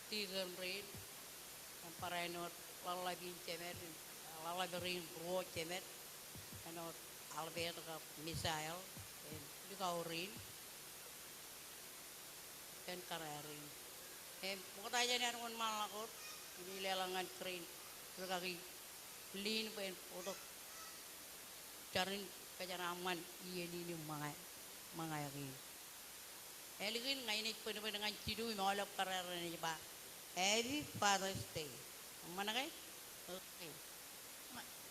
tigan rin ang parenot lalabin cemet lalabirin ruo cemet anot albedo ka misael en dikaurin en kararin em pokoknya aja nih arun malakot ini lelangan keren berkaki lin pen untuk cari kejaraman iya ini mga yakin eligin ngayon ipon dengan cidu malap kararin aja pak Happy Father's Day mana kay okay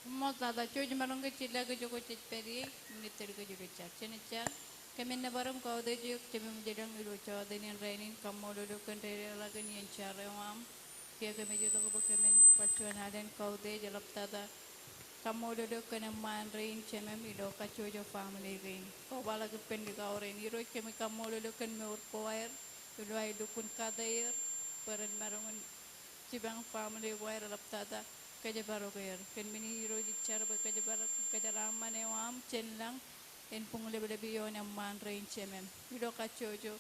Mo tada cuy marong ke cila ke joko cit peri minitir ke joko cat cenicar kami nabaram kau de juk cemi menjadang ilu caw de nian rainin kamu duduk kan dari lagi nian cara wam kia kami juga ko kami pacuan aden kau de jalap tada kamu duduk kan man rain cemi ilu kacu jo family rain kau bala ke pendi kau rain iro kami kamu duduk kan meur koair ilu ay dukun kadair peran marungan cibang family koair jalap tada kaja baro kayer ken mini hero jicara ba kaja raman ewam chen lang en pung lebe yon am man rain chemem hiro kachojo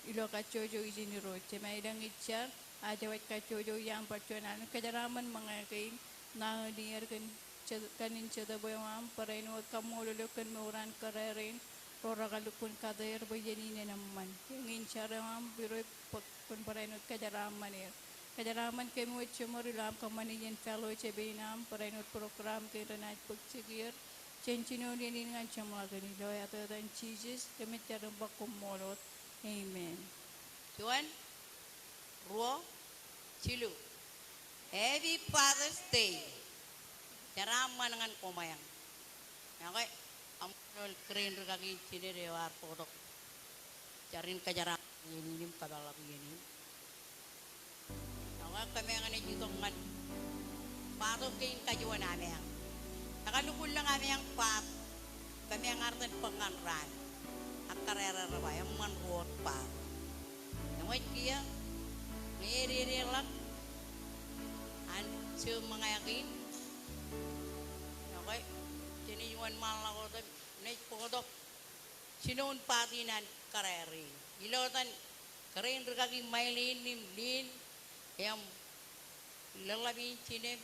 ilo kachojo izini ro chema idang ichar aja wat kachojo yang pacuanan kaja raman mangakin na dier kanin cheda boyam paraino kamu lolo ken meuran kararin Rora kalupun kader bayani ni naman. Ingin cara am biro pun parainut kajaraman ya. Kajaraman kemu cumur lam kamanian fellow cebinam parainut program ke renat pagsigir. Cencino ni dengan camlagan ni loya dan cheeses kami cara bakum molot. Amen. Tuan Ruo Cilu Happy Father's Day caraman dengan komayang okay amul keren kaki cini dewar podok carin kajaran ini pada lagi ini nawa kami yang ini jutongan patok kain kajuan ame yang nakalukul lang ame yang pat kami yang artan penganran akarera rawa yang manruot pat nawa kia ngiri lang an mengayakin okay Jadi yuan malah kau naik pokok sinon patinan kareri. Ilotan keren rekaki mailin lin yang lelabi cine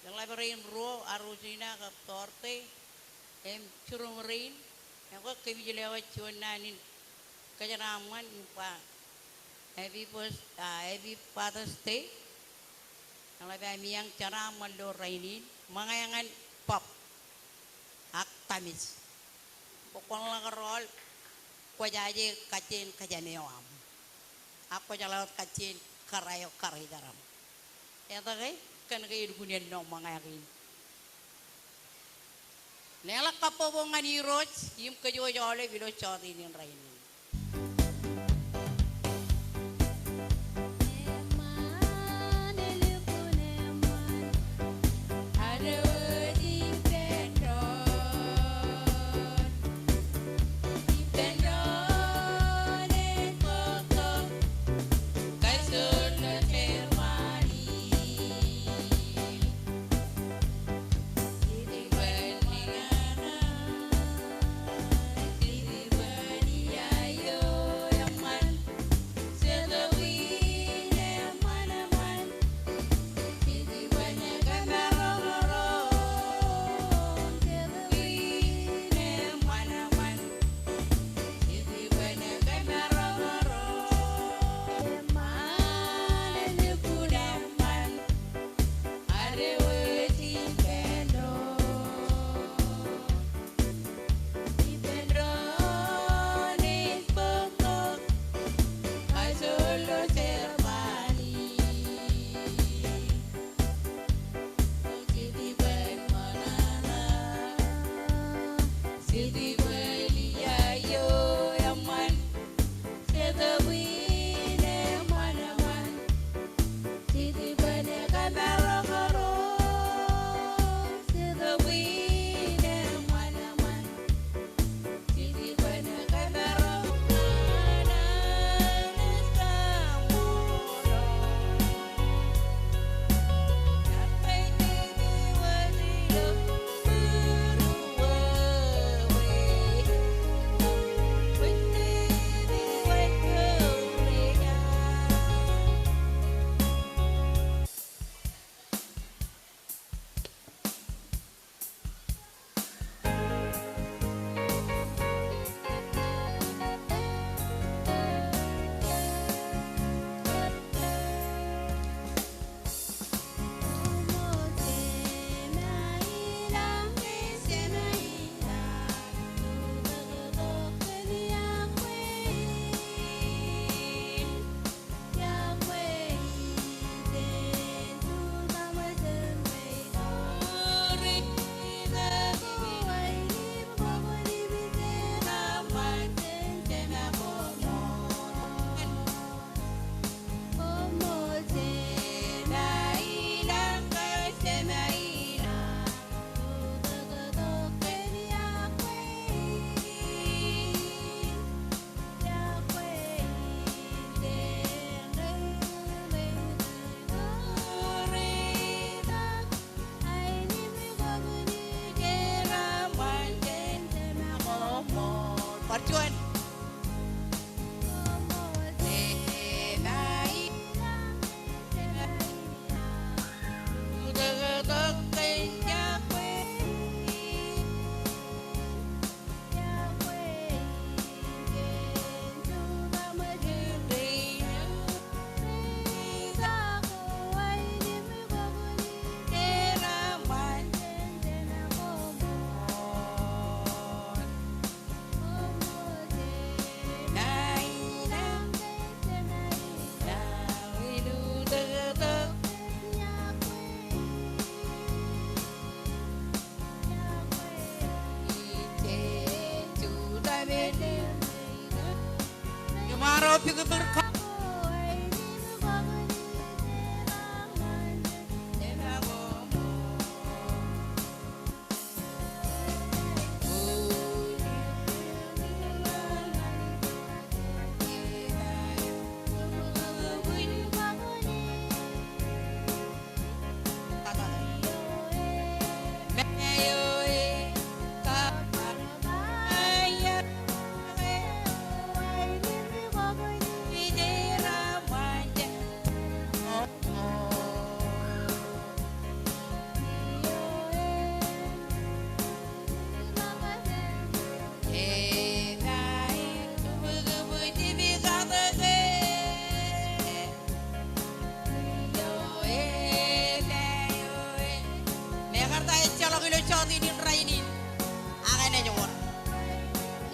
lelabi ro arusina ke torte curung rin yang kau kebijakan cuan nanin kejaraman pa Happy Father's Day yang lebih yang cara mendorainin mengayangan pop Tamis. Pokoknya kerol, kau jadi kacin kajaneoam. Aku jalan kacin karayo karai daram. Ya tak kan kaya dunia no mangayakin. Nelak kapobongan iroj, yum kejo jole bilo chodi nin raini. Yeah.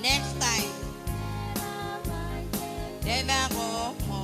Next time, deba ko mo.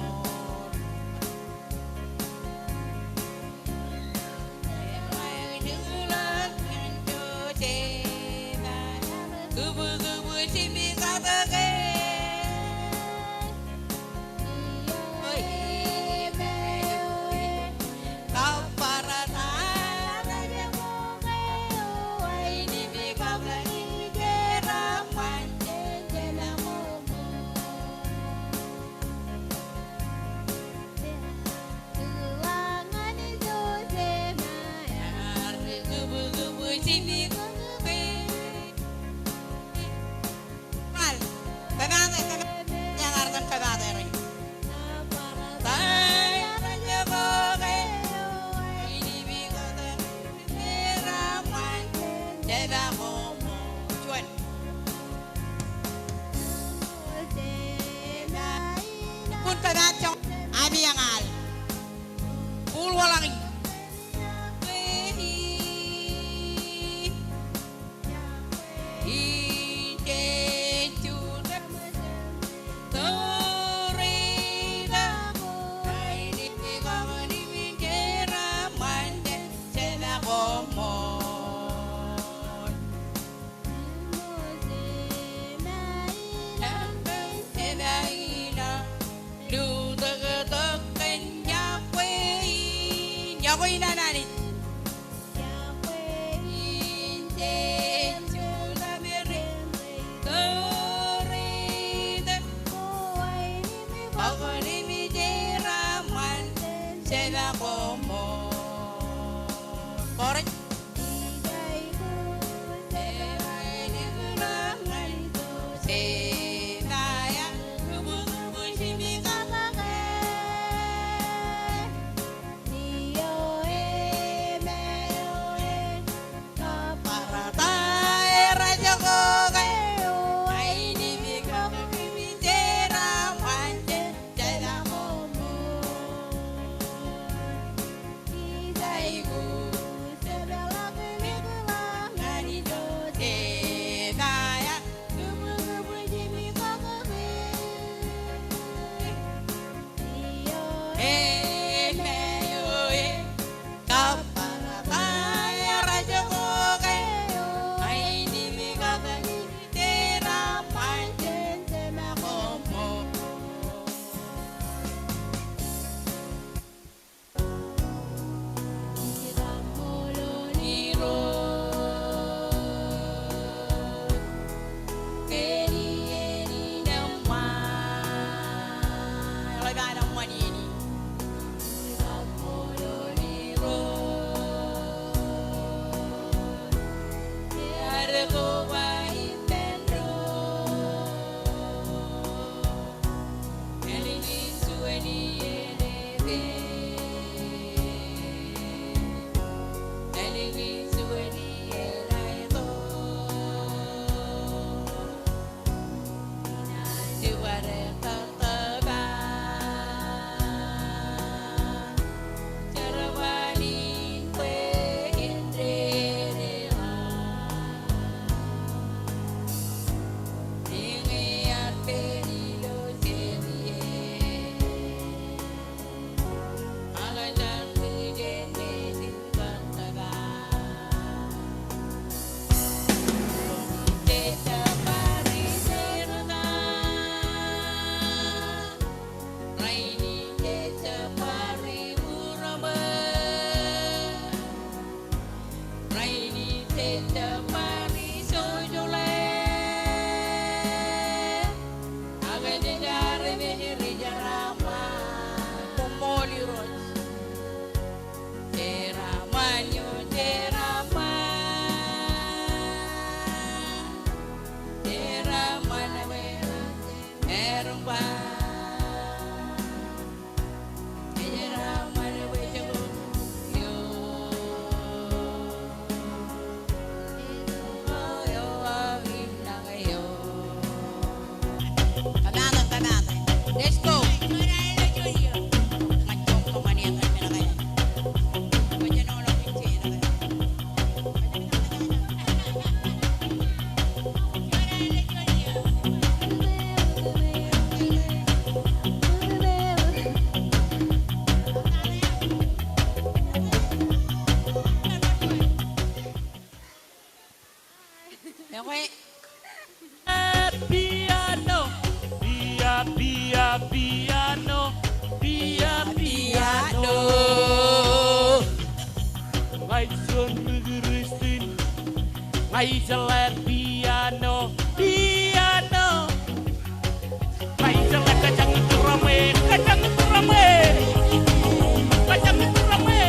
Abi yang al, pulwalangi. Yakoy na nanit. Erumpa Ejera mana bejago yo yo inang yo Kanatan let's go Macam kemanian kan kaya Baca nolong pinci Ya kowe piano, piano, piano. Ngay sun rugurusin, ngay jalan piano, piano. Ngay jalan kacang itu rame, kacang itu rame, kacang itu rame.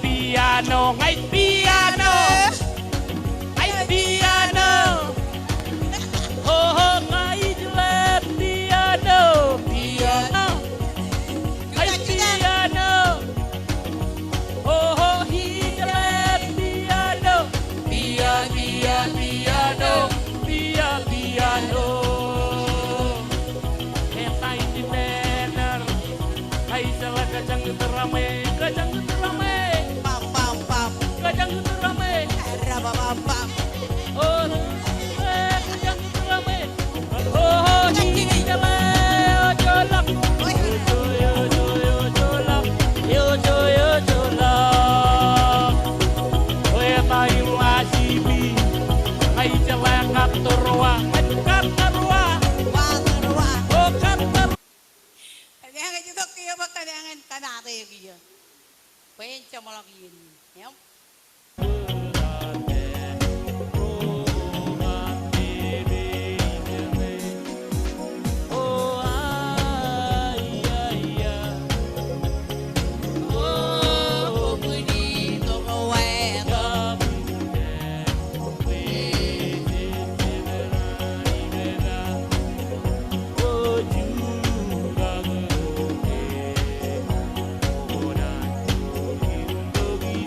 Piano, ngay piano, ngay piano. Oh, ngay jalan piano, piano, ngay piano. Oh, jalan piano, piano, piano. Eta ini tenar, ngay jalan kacang terame, kacang terame. Kacang itu rame, oh, kacang itu rame, oh, ini jalan, jolak, yo jolak, oh, tahu wasibi, ay jalan katurwa, katurwa, oh, katurwa. Kaya juga kaya bakalangan kanate kaya. Penca malaki ini, ya.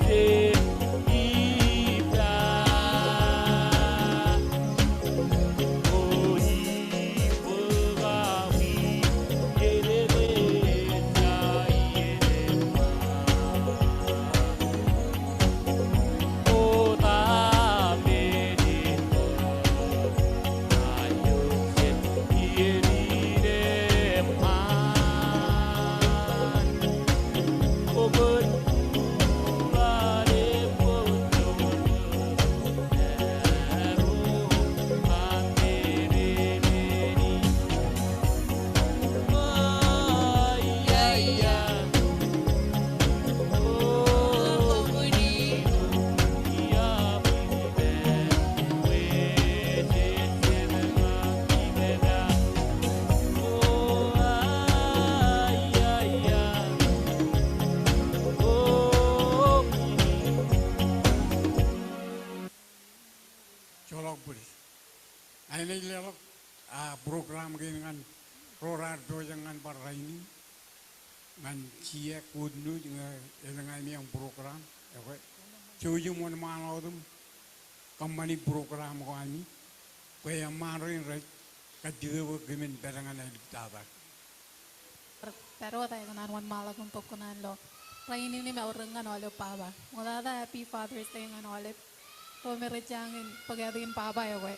Yeah. colok buri. Ini lelok program gini kan Rorardo jangan parah ini ngan cia kudu dengan yang program. Cuci mon malau tu company program ko ani. Kaya marin rai kajiwa gimin berangan ay tabak. Pero tayo kunan wan mala kung kunan lo. Rainin ni maurang nga nolo paba. Mula da Happy Father's Day nga nolo. To merechangin pagyatin paba yo we.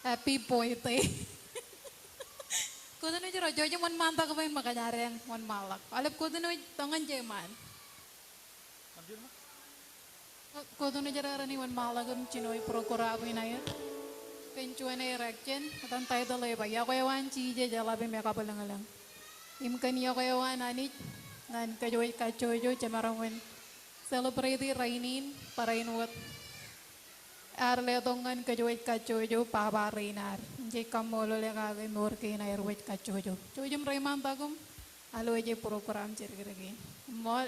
Happy birthday. Kudo na jero jojo mon manta ka ba yung makanyareng mon malak. Alap kudo na tongan jeman. Kudo na jero ni mon malak ang chinoy prokura na yun. Pencuan erection, atan tayo tuloy pa. Yako yawan chije jalabi may kapalangalang. Imkan yako yawan anit, nan kajoy kachoyo chamarangwen. Celebrate rainin para inuot. Arle tongan kajoy kachoyo paba reinar. Jay kamolo le kagay nur kay na erwet kachoyo. Choyom raiman tagum, alo je program cirgiragi. Mol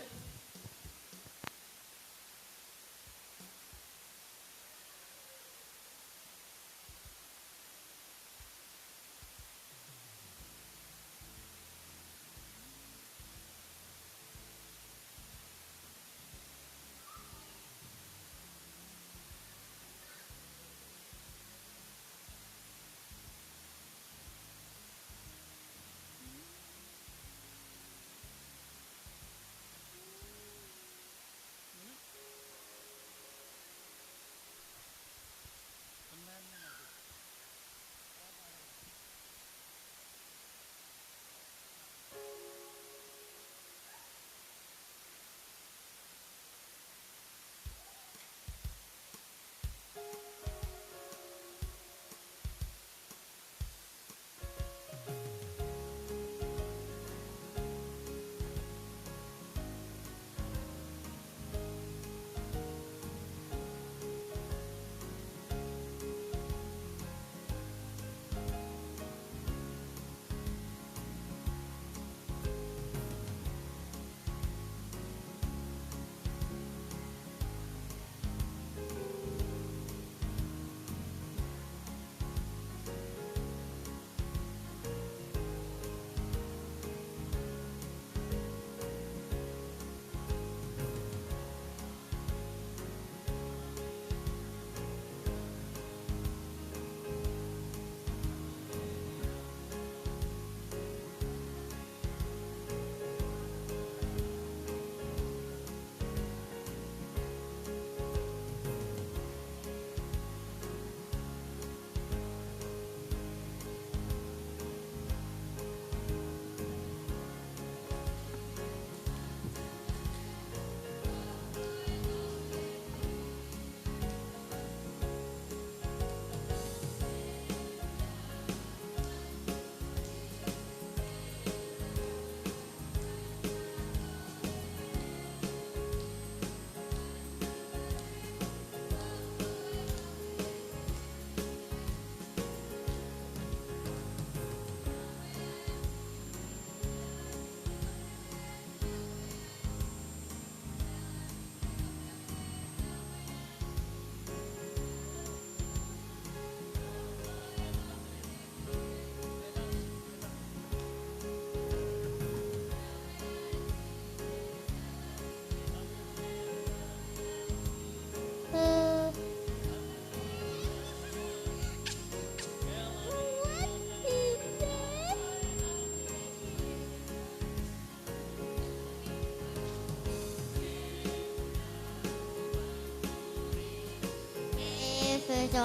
cho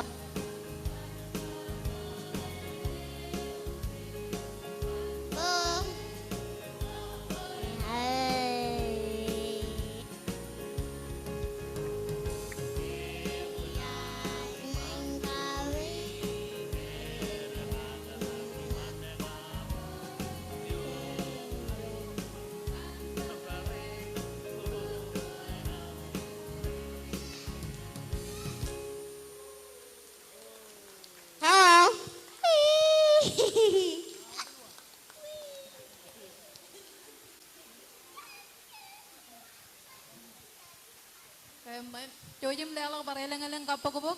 Jojim lelo parelang-alang kapagubog.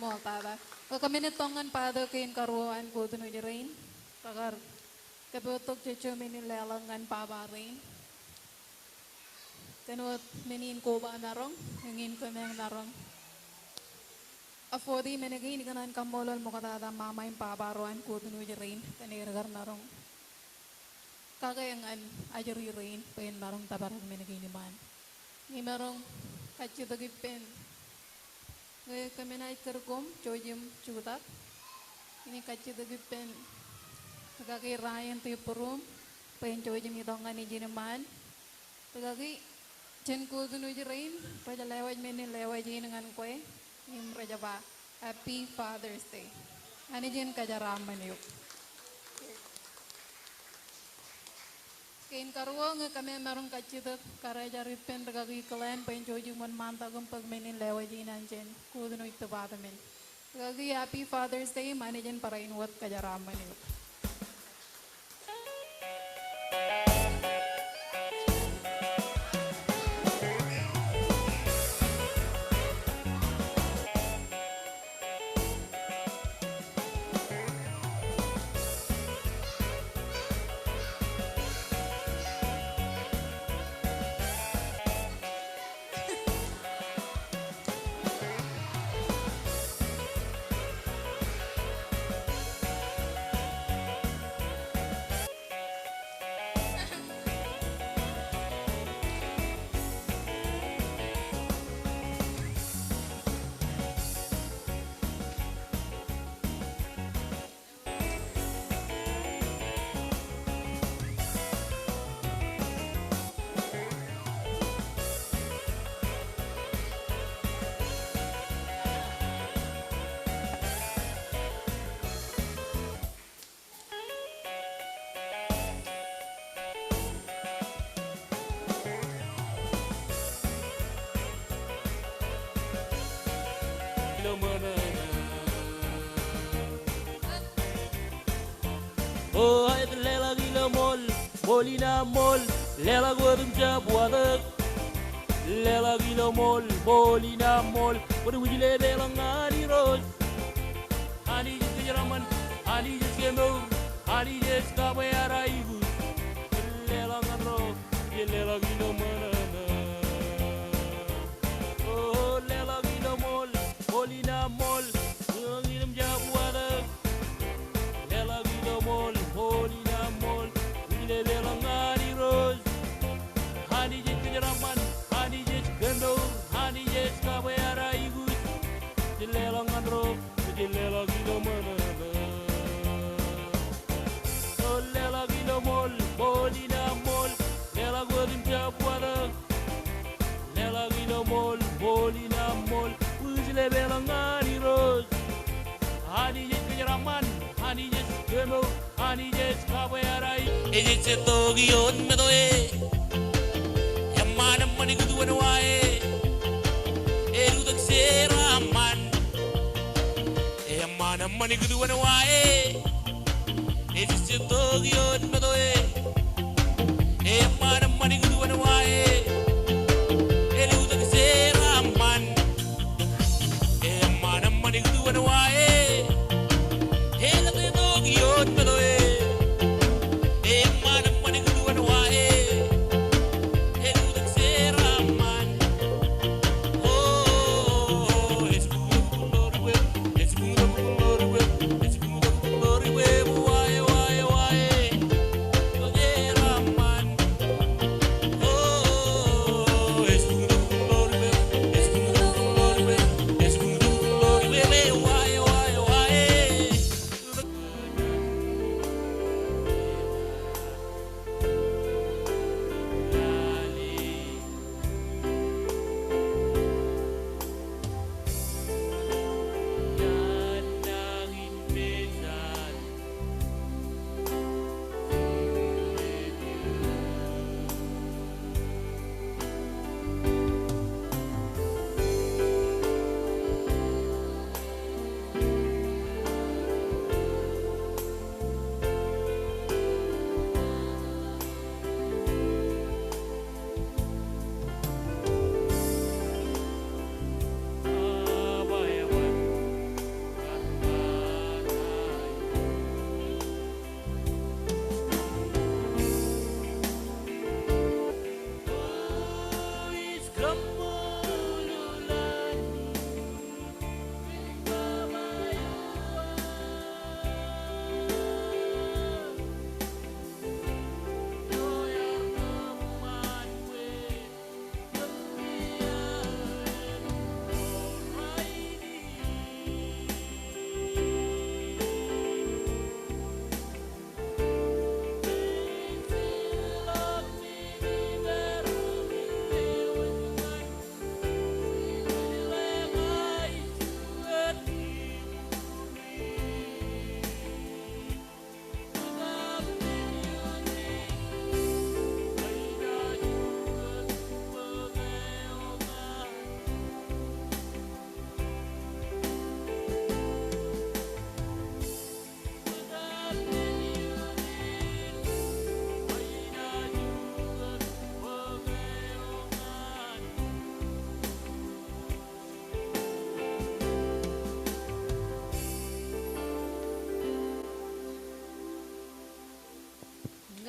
Mo tada. O kami nitongan pado kain karuan ko tuno di rain. Tagar kabutok chuchu mini lelangan pabarin. Tenut minin ko ba narong, ngin ko nang narong. Afodi menegin kanan kamolol mo katada mama yung pabaruan ko tuno di rain. Taniragar narong. Kakayangan ajari rain pain narong tabarag menegin man. Ni marong kacu tagipen. Ngayon kami na ikarkom, Jojim Chutak. Ini kacu tagipen. Nagkakirayan tayo purum. Pahin Jojim itong nga ni Jinaman. Tagaki, Chen ko tunuj rain. Raja lewaj meni lewaj jinangan kwe. Yung raja ba, Happy Father's Day. Ani jen kajaraman yuk. Kain karuo nga kami marong kacitat karaja ripen tagagi klan pain Jojim man mantagong pagmenin lewaj jinan jen. Kuduno ito batamin. Tagagi Happy Father's Day. Mani jen para inuwat kajaraman yuk. Oh, ay lela gila mol, molina mol, lela godum jabuadak. Lela gila mol, molina mol, what would you lay lela ngani rose? Honey just Raman, honey just Gemo, honey just Kabayara Ibu. Lela ngano, lela gila manana. Oh, lela gila mol, molina mol, gilum jabuadak. Lela gila mol, molina mol, lela ngani rose. Honey just Raman, honey just Gemo, honey just Kabayara Ibu. Lela ngano, lela gila manana. Oh, lela gila mol, molina mol, lela godum jabuadak. Lela gila mol, molina mol, ujile lela ngani rose. Honey just Raman, honey just Gemo, honey just Kabayara. Ejitse togi on medoe, yamana mani kuduan wae, erudak seraman, yamana mani kuduan wae, ejitse togi on medoe, yamana mani kuduan wae, erudak seraman, yamana mani kuduan wae, ejitse togi on medoe.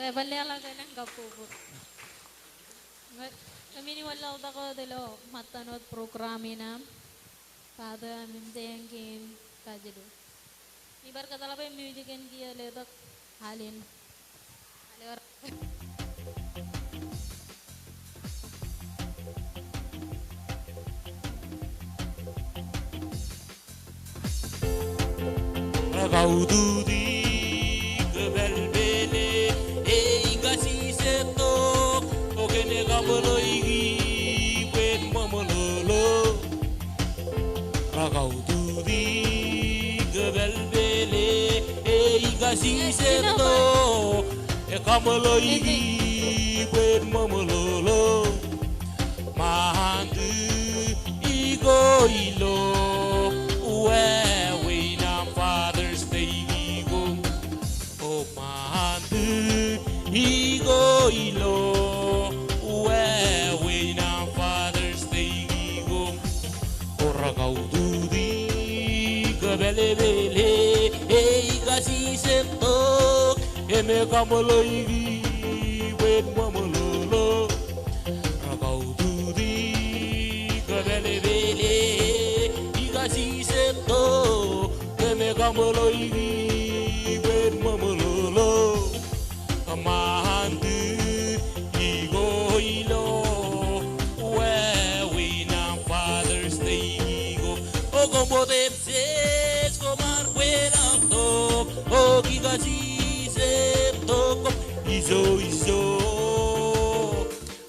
Rebalalaga ng kapupot. Kami ni wala ako dilo matanod programi na pada mimdeng game kajelo. Ibar ka talaga yung music and dia ledak halin. Halin. Ragaududi kebelbele igasi setok ogene gamolo igi wen mamololo Ragaududi kebelbele igasi setok gamolo igi wen mamololo Mahandu igo ilo Igo ilo we na Father's Day igo ora gaududi kabele bele igasi setok eme kamolo igi wed mamololo gaududi kabele bele igasi setok eme kamolo igi wed mamololo Mahandu igo ilo we na Father's Day igo o como debses comar buena to o gigasi se toko izo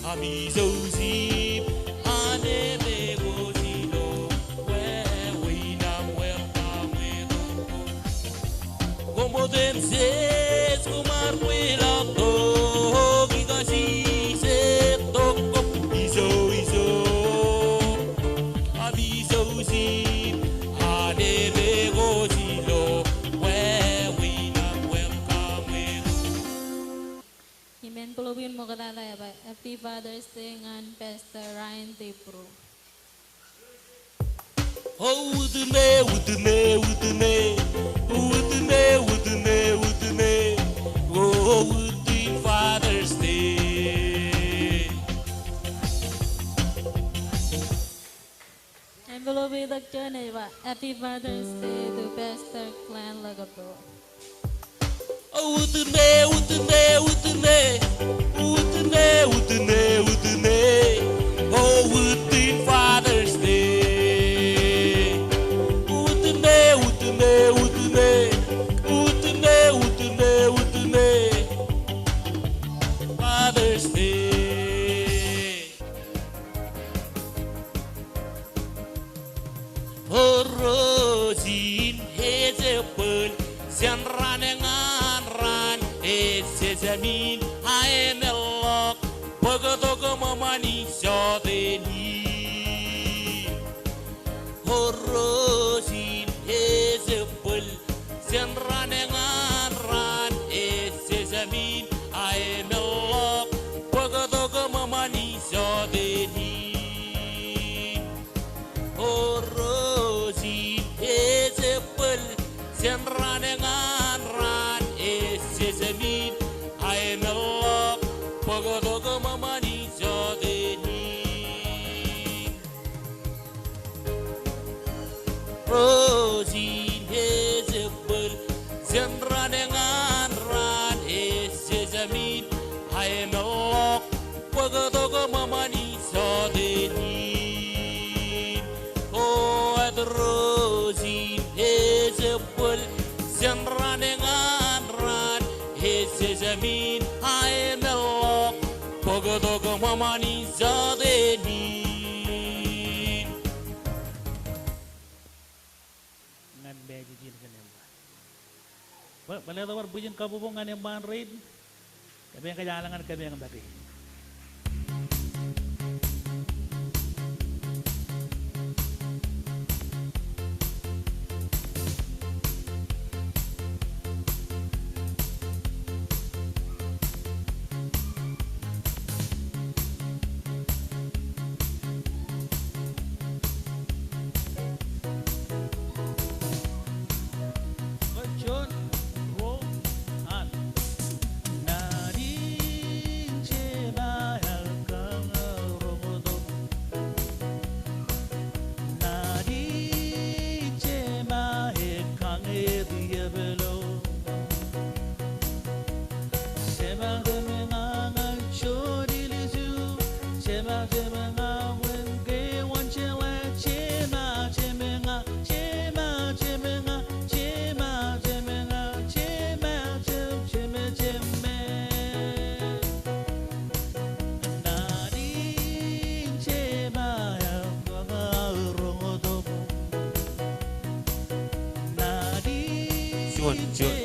amizo zip ane mego zilo we na welcome como debses comar buena Pelubin mo katala ya ba? Happy Father's Day ngan Pastor Ryan Tipro. Oh, udune, udune, udune, udune, udune, udune. Oh, udune Father's Day. And pelubin takcan ya ba? Happy Father's Day to Pastor Clan Lagapo. Oh, udune, udune, udune, udune, udune, udune. Oh, udune Father's Day. Udune, udune, udune, udune, udune, udune. Father's Day. Oh, Rosin Hezebel, Sianranengan. Sesamin aemelok pagatoga mamani sodeni horosin ezebel senranengan ran sesamin aemelok pagatoga mamani sodeni horosin ezebel senranengan ran sesamin aemelok pagatoga mamani sodeni Rosin Hezebel senranengan ran sesamin aemelok pagatoga mamani sodeni Oh at Rosin Hezebel senranengan ran sesamin aemelok pagatoga mamani sodeni ngan beji jil kanemba ba balero war bujin kabubong ngan ban raid kabe yang kajalangan kabe yang dati John Rohan Nadi one, you.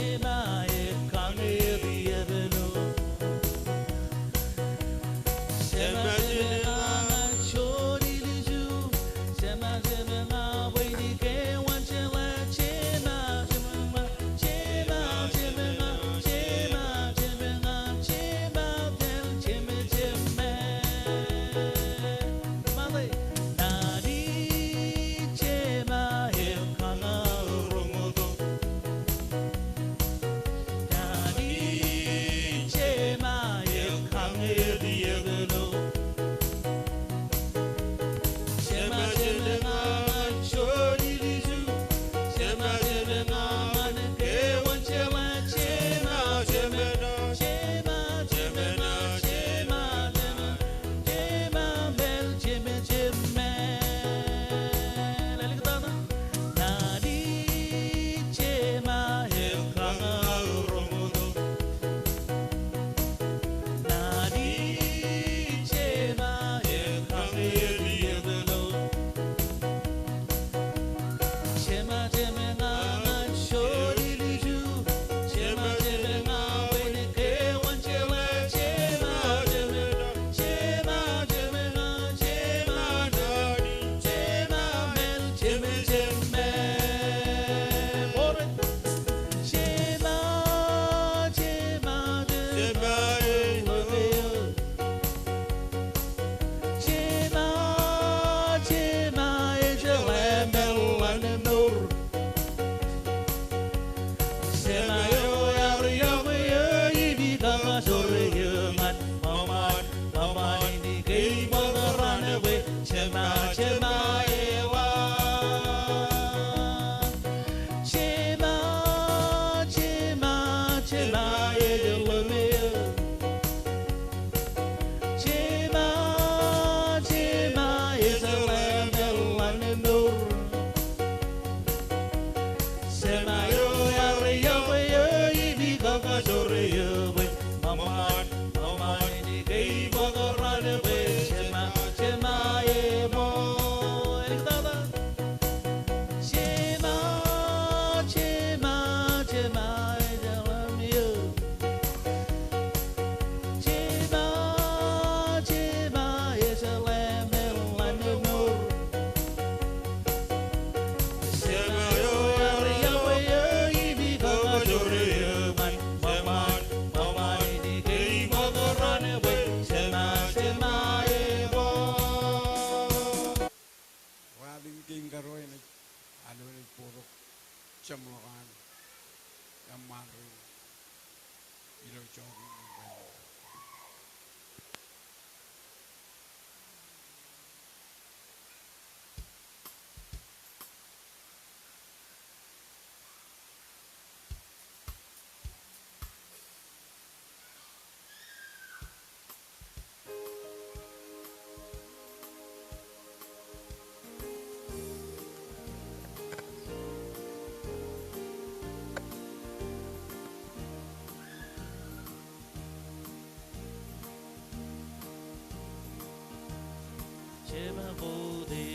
Chema bode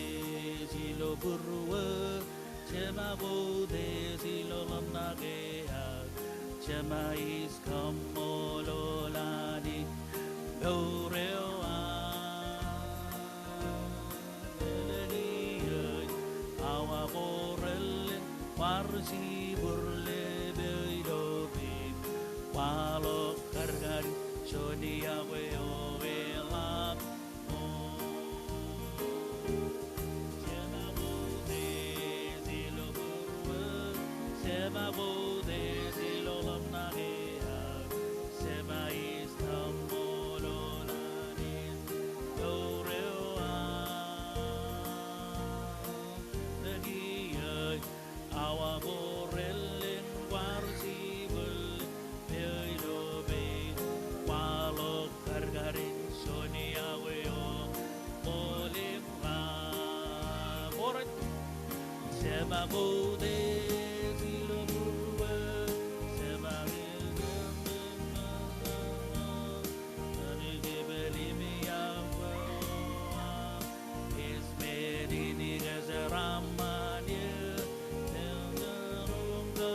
silo burwa, chema bode silo lamnagea, chema is kamololani, dorewa, awa borelle, parsi burle beidobi, walo kargan, shodia weo velap. Sema bode silo lamnagea, sema istambololani, dorewa, nagia, awa borellen warsibul, peidobe, walo kargarin sonia weo, olimra, borat, sema bode. Ramanya, the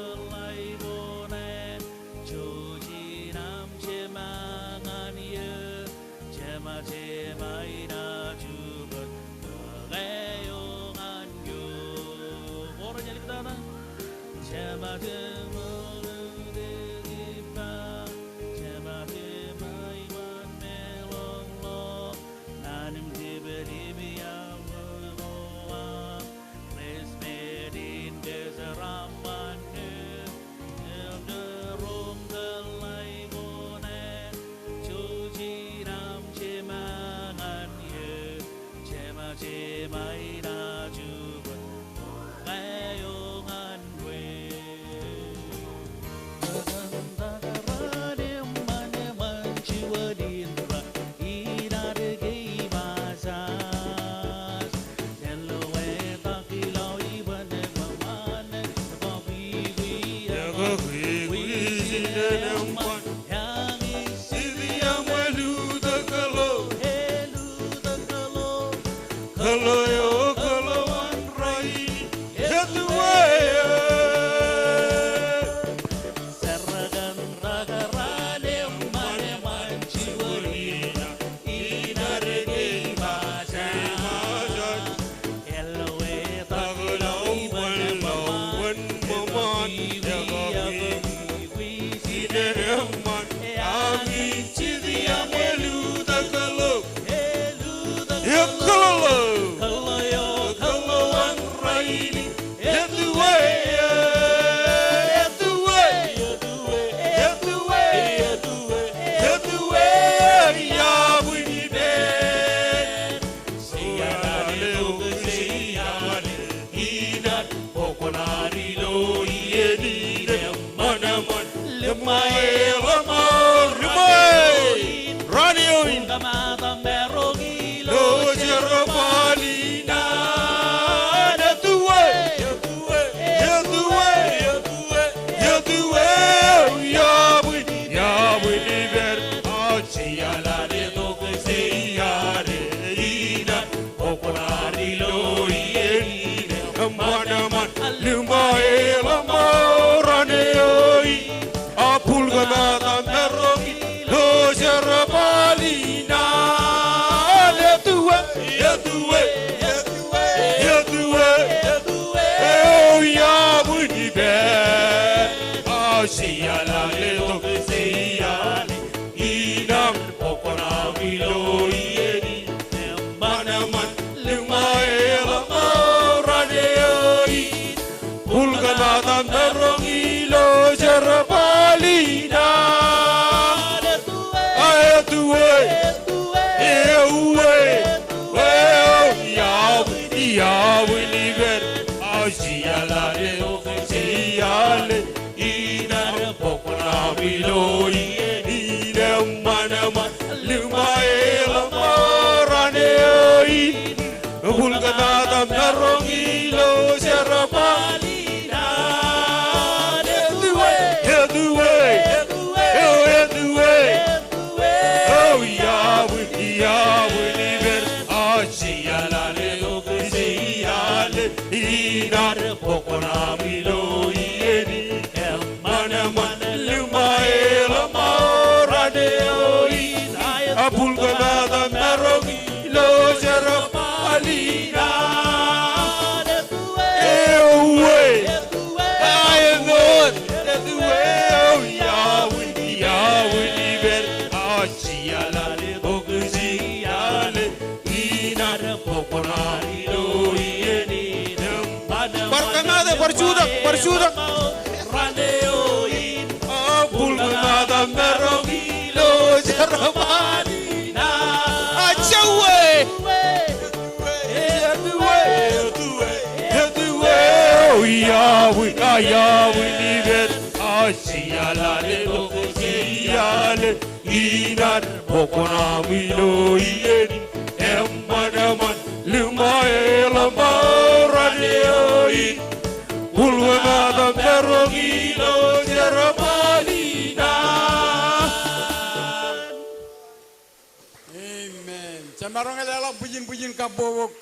Marong adalah pujian-pujian kabowok.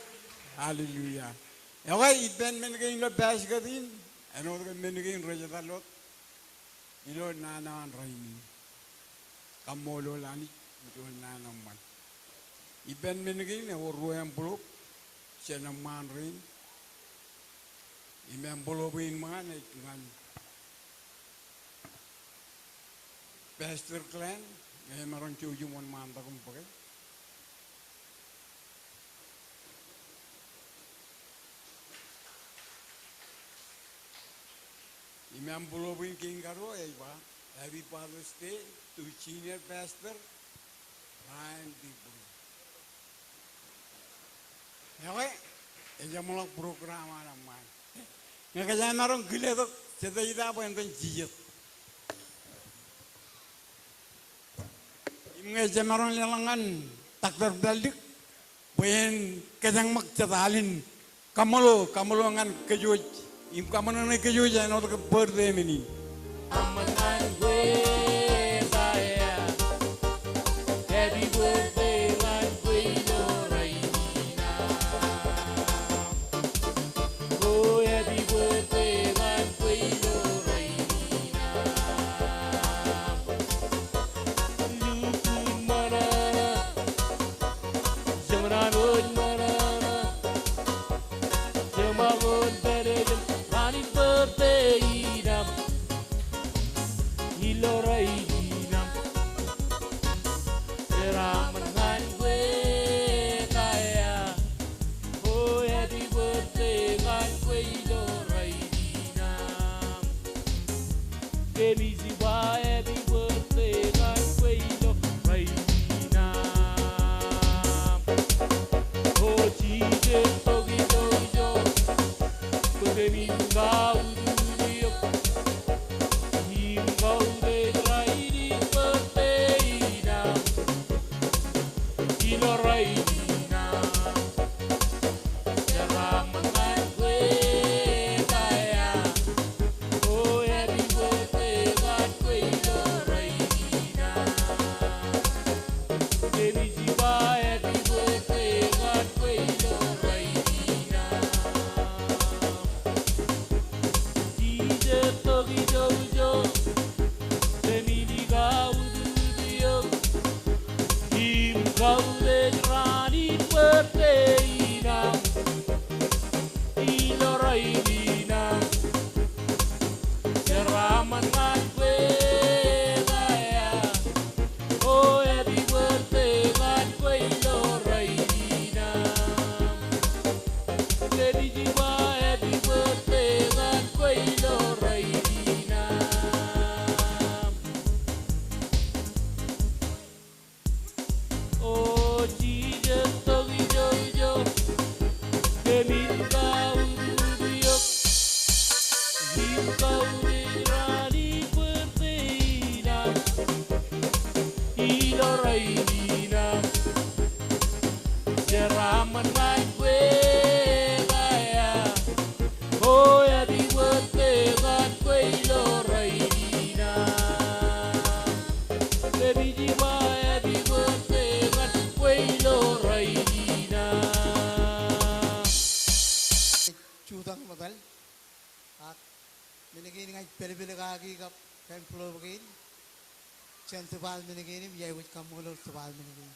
Haleluya. Okay, iben menegin lo bash gadin. Ano ka menegin raja talot. Ilo nanan raini. Kamolo lani ilo nanan man. Iben menegin o royang bulok. Siya man rin. Imem bulobin man ay tungan Pastor Clan, ngayon maron chuju mon manta kung pakai. Imam Bulobin King Karo, ba? Happy Father's Day to Senior Pastor Ryan Dibu. Okay, ini mulai program naman. Ngayon maron gila tu, kita ita apa yang terjijit. Ngayon maron lelangan takder balik, puyen kajang magcatalin, kamulo ngan kejuj, kamulo ngan kejuj yang orang ke birthday ini. Amangan gue saya, happy birthday man gue Lorena. Oh happy birthday man gue Lorena. Lukun mana, jemaran mana, jemaran berejem, happy birthday nam. Lorena, seramangan gue kaya, oh happy birthday kan gue Lorena, baby ziba happy birthday kan gue Lorena, oh cide togi tojo, baby kau dulu kau de raidi berteina ilo raidina seramangan gue kaya oh happy birthday kan gue ilo raidina baby jiwa happy birthday kan gue ilo raidina Jide togi dojo kau legrani berteina ilo raidina seramangan gue kaya oh happy birthday kan gue ilo raidina baby jiwa happy birthday kan gue ilo raidina oh Jesus togi jojo kemin kau duduk him kau dirani bertina ilo raidina seramangan gue kaya oh happy birthday kan gue ilo raidina baby jiwa happy birthday kan gue ilo raidina Cutang matal, at minigin ngay pili-pili kaki kap templo bagin, sentubal minigin yawit kamulor tubal minigin,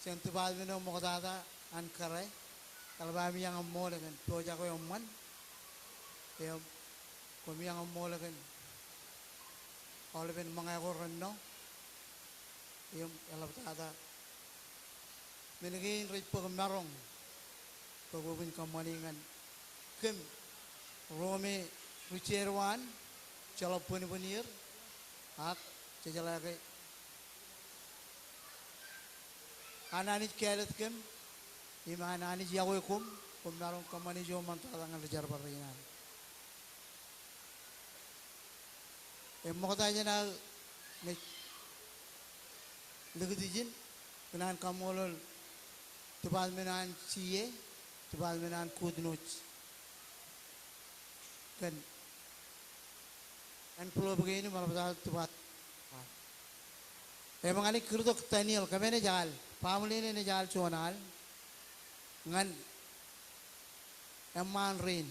sentubal minong mukadada ankare, kalbami yang amol kan, proja ko yung man, yung kumi yang amol kan, oleh mga koran no, yung kalabtada, minigin rit pagmarong. Pagubin kamaningan Kim Rome Rucherwan Jalapuni Bunir Ak Jajalake Ananit Kalet Kim Ima Ananit Yawekum Kumnarong Kamanijo Mantalangan Rajar Barinan Mokatanya na Lugutijin Kunan Kamolol Tubal Minan Siye Tubal menan kudnuch kan pulau begini malah betul tubat emang ini keruduk Daniel kami ini jal family ini jal cuanal ngan eman rin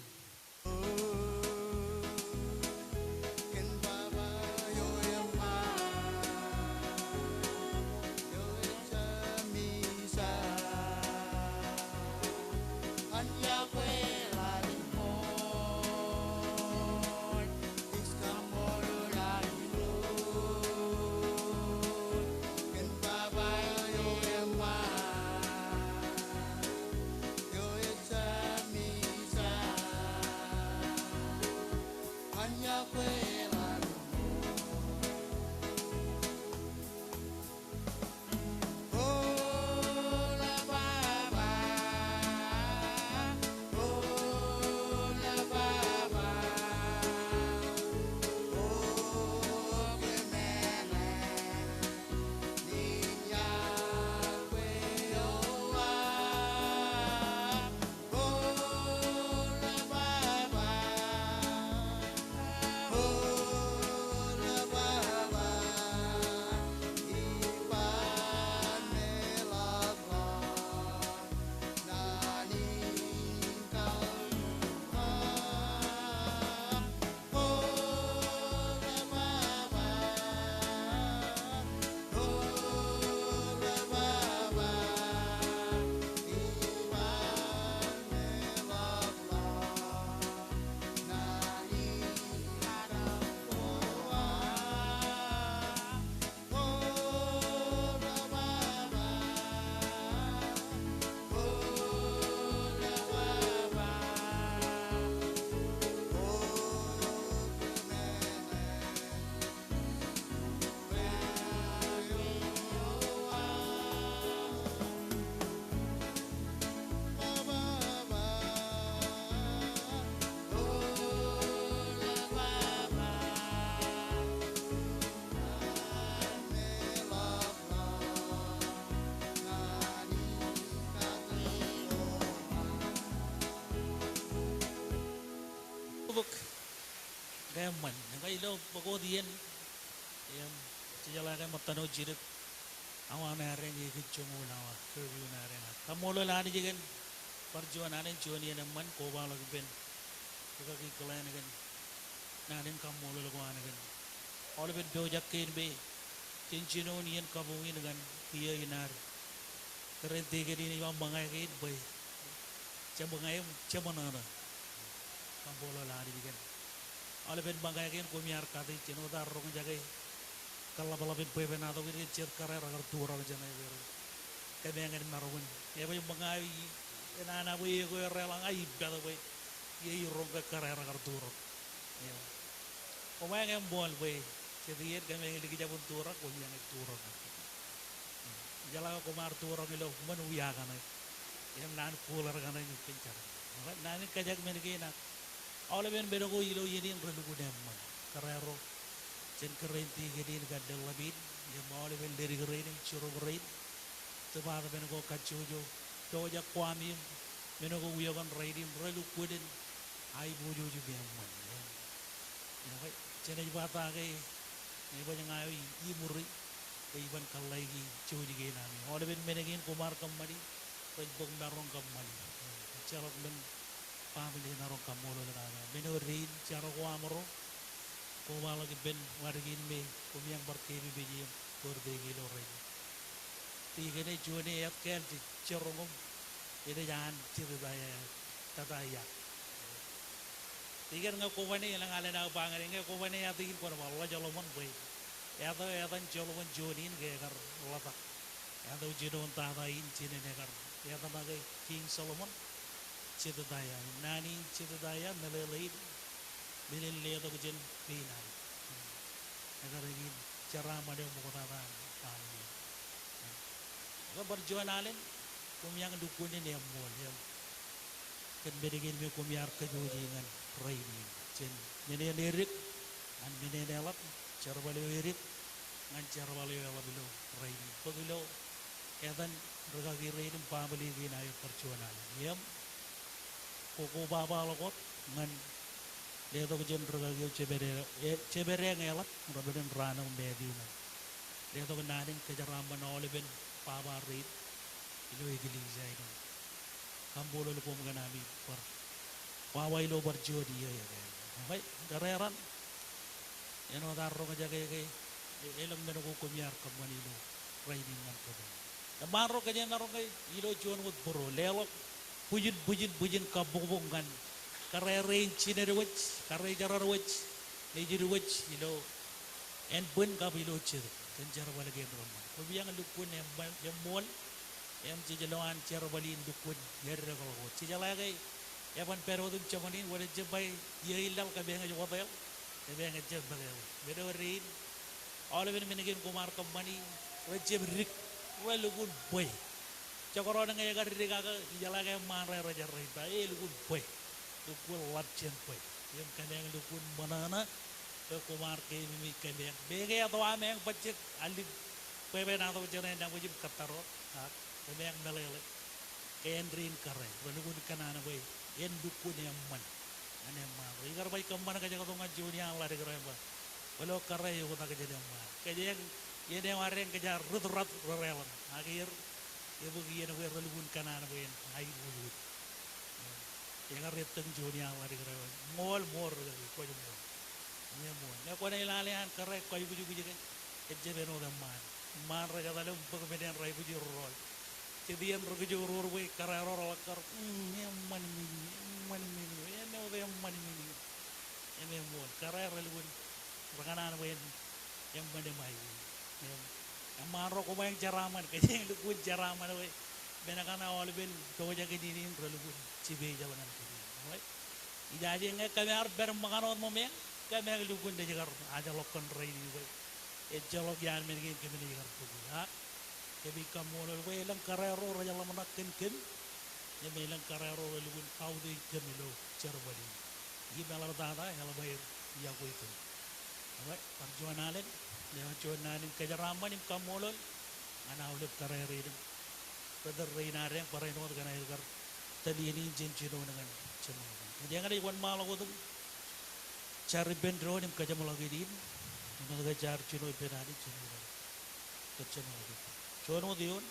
cái mình những cái lâu bago diên em chỉ là cái một tano chỉ được awan nare ni cái chung ulawa curvy nare nga kamolo la ni jigen parjuan ane joni ene man ko ba la ben ko ki klan gen na den kamolo la ko ane gen all ben do jakin be tinchino ni en kabu ni gan piye inar keren te ge ni bang bangai ge be chabangai chabanana kamolo la ni jigen all ben bangai gen ko miar ka de chino dar rong jagai kala bala ben pe ben ado ge cher kare ragar tura jana be ke bengen marun e bay bangai enana we ko relang ai bada we ye rong ke kare ragar tura o ma ngem bol we ke diet ke men ligi jabun tura ko yang tura jala ko mar tura ni lo man wiya kana em nan cooler kana ni pinchar nan ka jag men ge na awle ben be ko yilo yedin relu ko dem man karero chen keren ti ge din ga del labin ye mawle ben deri gerin churu gerin teba ben ko kachujo to ja kwami men ko wiya kan redim relu ko den ai bojo ju be man ya chen ji bata ge ni bo ngai i muri ke iban kalai gi chudi ge na mi awle ben menegin kumar kamari pej bong darong kamali charok ben pamili narong kamolo la na men rin charo ko amro ko wala gi ben wargin me ko miang barke bi be yem por de gi lo re ti ge ne jone yat kel ti chorongom ede jan ti da ya ta ya ti ge nga ko wani la ngale na bangare nga ko wani ya ti ko wala jalo mon be ya tan jalo mon jonin ge gar lata ya do jidon ta da in chine ne gar ya ta ge king solomon chida da ya nani chida da ya na le bilin le to jen pina agar ini cara made mo ko ta pami ga barjuan alen kum yang dukun ni mol yang ken bedegin me kum yar ka joji ngan raini jen mene lirik an mene delat cara bale lirik ngan cara bale bilo raini pagilo edan raga gi raini pamali gi na barjuan alen yam ko baba lokot ngan dia tu kerja beragam cebere ngelak, Robin Rana Medina. Dia tu kenaring kerja ramban oleh ben pawarit, itu egiliza ini. Kampolo lu pun mengenali per, pawai lu berjodi ya ya. Baik, dareran, yang orang taruh kerja kayak elam menunggu kumiar kembali lu, riding man kau. Kemarin kerja naruh kayak ilo jual buat bro, lelok, bujin kabung-bungan. Karere China witch, Kare Jara witch, Major witch, and Bun Gabilo Chid, and Jarabala game Roma. We young Lukun and Mol, M. Chijalan, Jarabali, Lukun, Yerregal, Chijalage, Evan Perodum Chamanin, what a job by Yelal Kabang Hotel, the Bang at Jabal. Without rain, all of it Minigan Kumar Company, Rajib Rick, well, a good boy. Chakorana Rigaga, Yalaga Mara Raja Rita, a good boy. Dukul watchen poi, yang kadang dukul mana ke kumar ke mimi kadang. Bege atau ame yang pecik alif, poi atau jalan yang wajib katarot, kami yang meleleh, kendrin kare, dukul kanan poi, yang dukul yang man, ane man. Igar baik kemana kerja kau tunggu junior lah di kerja apa, kalau kare yo kau tak kerja yang man. Kerja yang orang kerja rut relan, akhir ibu kian poi dukul kanan poi, air wujud. Yang reteng junior lah di kerja, mall kau jumpa, ni mall. Ni kau ni lalian kerja kau ibu juga kerja beno man. Man raja dalam pemilihan rai puji roll. Jadi yang kerja roll we kerja roll ker, ni man mini, ni udah man mini, ni mall. Kerja roll pun, rakanan we yang mana mai. Yang man roll kau yang jaraman, kerja yang pun jaraman we. Benakan awal ben kau jaga diri roll pun. Cibe jalan kiri, right? Ijazah enggak kami harus bermakan orang momen, kami harus lukun deh jagar aja lokon rai ni, right? Jalok yang mereka kami deh jagar tu, ha? Kami kamu lalu elang karero raja lama nak ken, ya elang karero lukun kau deh kami lo cerbali. Ini malah tanda yang lebih ya kau itu, right? Perjuangan alen, lewat perjuangan kerja ramai ni kamu lalu, anak udah karero ini, pada rai nareng parai nomor kena jagar. Tadi ini jencino dengan cemara. Jangan ada iwan malu tu. cari bendronim kaja malagi din mga jar chino ipenani chino kaja malagi chono diyon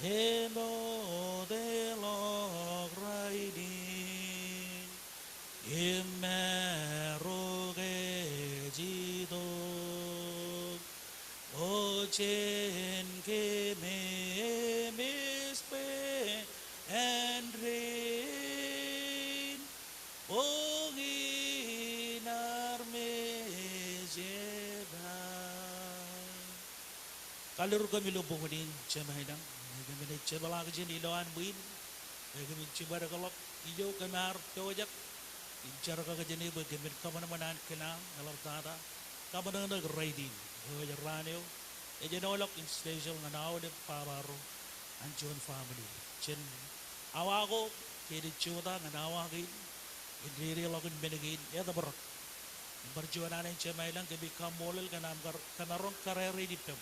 Eno de lo raidin Immeroge jido Ochen ke me mispe and rain Ogin arme jeban Kalur kami lubong din cemahidang kami ni cebala kejen iloan buin kami cebara kalok ijo kami har tewajak incar ka kejen ibu kami kamana-mana kenang alam tata kamana nag raidin hoja ranyo ejen olok in special nganaw de pararo anjon family chen awako kedi chuta nganawagin indiri lokun benegin ya tabarak perjuangan yang cemai lang kami kamolel kanam kanaron karere di pem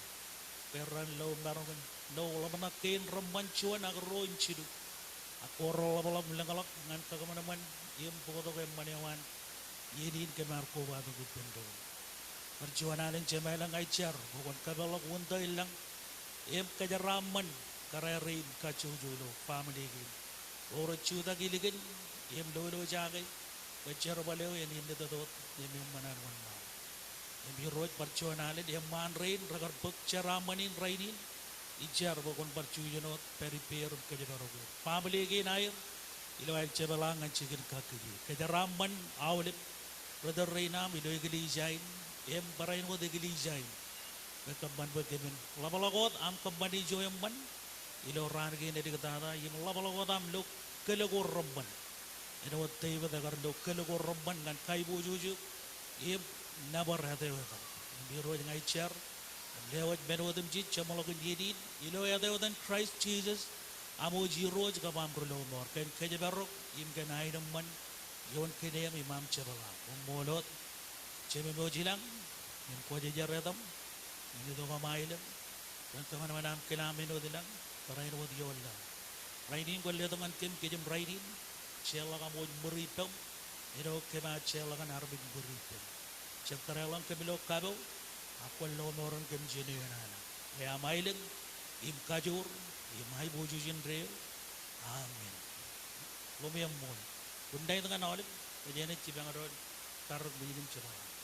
peran lo marong no laman akin ramban chuan agro inchidu akoro labalab langalak ngan kagamanan yem pokoto ke maniawan yedin ke marko batu gupendo perjuangan yang cemai lang aicar bukan kabalak wonta ilang yem kajaraman karerin kacujulo family gin oro chuta giligin yem do jagai becer baleo yang ini dodot yem manan wan Yang biroj perjuangan dia manrain ragar pekceramanin rainin ijar bokon perjuangan periper kejenarogo family ge nair ilawai cebalangan cikin kaki kejaraman awlip brother rainam ido igli jain em barain wo igli jain bekamban bekemen labalagot am kambani joyamban ilo ran ge ne dikatara yim labalagot am lok kelego romban ino wotte bada gardo kelego romban ngan kai bojuju yim nabar hati wata biro dengan icar lewat benodem jit camalagun yedin ilo ya dewan Christ Jesus amo jiro juga mampu lomor kan kerja barok im kan aidam man yon kene imam cebala molot ceme mojilang im ko jejar redam ini do mamailam dan teman-teman kelam benodilang parain wad yolla rainin ko le teman kem kejem rainin cela kamu meripem iro kema cela kan arbin meripem Cektarelang kemilo kabo, aku lomoran kem jeneunana. Ya mailing, im kajur, im hai bujujin reo. Amin. Lumiyam mon. Kundai dengan olip, kejene cibang rod, karut bilim cebala.